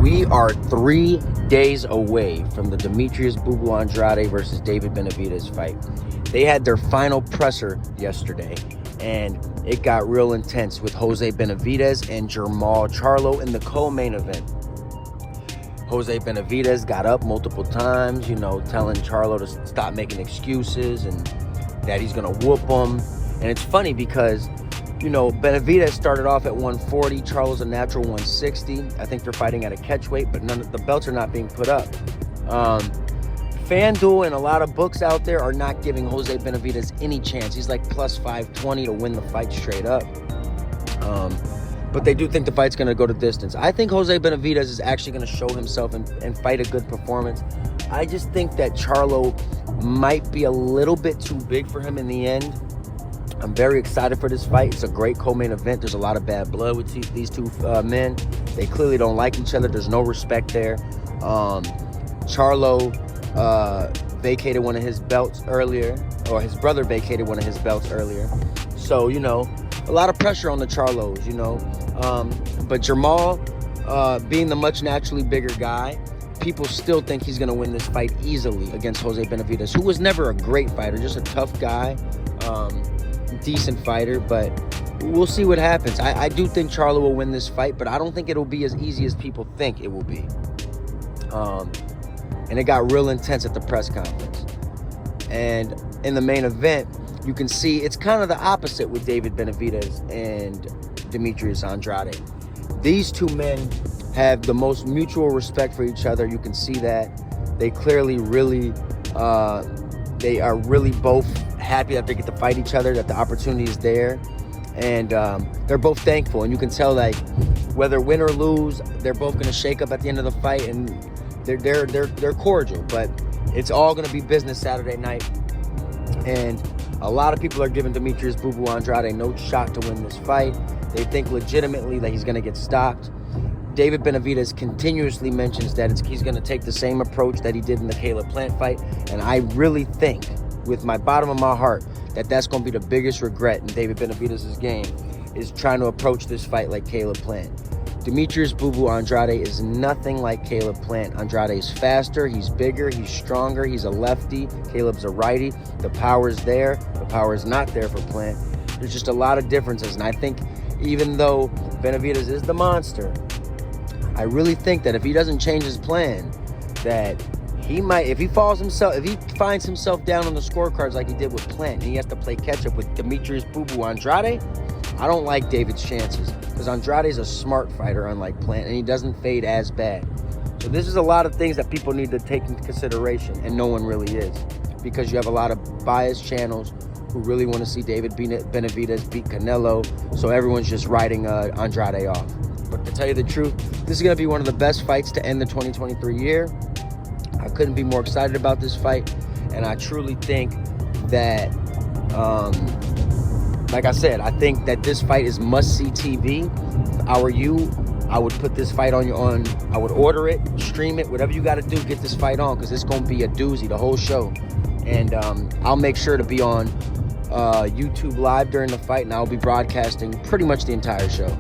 We are 3 days away from the Demetrius Andrade versus David Benavidez fight. They had their final presser yesterday, and it got real intense with Jose Benavidez and Jermall Charlo in the co-main event. Jose Benavidez got up multiple times, telling Charlo to stop making excuses and that he's going to whoop him. And it's funny because, Benavidez started off at 140. Charlo's a natural 160. I think they're fighting at a catch weight, but none of the belts are not being put up. FanDuel and a lot of books out there are not giving Jose Benavidez any chance. He's like plus 520 to win the fight straight up. But they do think the fight's going to go to distance. I think Jose Benavidez is actually going to show himself and fight a good performance. I just think that Charlo might be a little bit too big for him in the end. I'm very excited for this fight. It's a great co-main event. There's a lot of bad blood with these two men. They clearly don't like each other. There's no respect there. Charlo vacated one of his belts earlier, or his brother vacated one of his belts earlier. So, a lot of pressure on the Charlos, But Jermall, being the much naturally bigger guy, people still think he's going to win this fight easily against Jose Benavidez, who was never a great fighter, just a tough guy, decent fighter, but we'll see what happens. I do think Charlo will win this fight, but I don't think it'll be as easy as people think it will be. And it got real intense at the press conference. And in the main event, you can see it's kind of the opposite with David Benavidez and Demetrius Andrade. These two men have the most mutual respect for each other. You can see that. They clearly they are really both happy that they get to fight each other, that the opportunity is there. And they're both thankful. And you can tell, like, whether win or lose, they're both going to shake up at the end of the fight, and they're cordial. But it's all going to be business Saturday night. And a lot of people are giving Demetrius Andrade no shot to win this fight. They think legitimately that he's going to get stopped. David Benavidez continuously mentions that he's going to take the same approach that he did in the Caleb Plant fight. And I really think, with my bottom of my heart, that that's going to be the biggest regret in David Benavidez's game, is trying to approach this fight like Caleb Plant. Demetrius Andrade is nothing like Caleb Plant. Andrade is faster, he's bigger, he's stronger, he's a lefty. Caleb's a righty. The power is there. The power is not there for Plant. There's just a lot of differences. And I think even though Benavidez is the monster, I really think that if he doesn't change his plan, that he might, if he finds himself down on the scorecards like he did with Plant, and he has to play catch up with Demetrius Andrade, I don't like David's chances, because Andrade's a smart fighter, unlike Plant, and he doesn't fade as bad. So this is a lot of things that people need to take into consideration, and no one really is, because you have a lot of biased channels who really want to see David Benavidez beat Canelo, so everyone's just writing Andrade off. But to tell you the truth, this is going to be one of the best fights to end the 2023 year. I couldn't be more excited about this fight, and I truly think that, like I said, I think that this fight is must-see TV. If I were you, I would put this fight on. I would order it, stream it, whatever you got to do, get this fight on, because it's going to be a doozy, the whole show. And I'll make sure to be on YouTube Live during the fight, and I'll be broadcasting pretty much the entire show.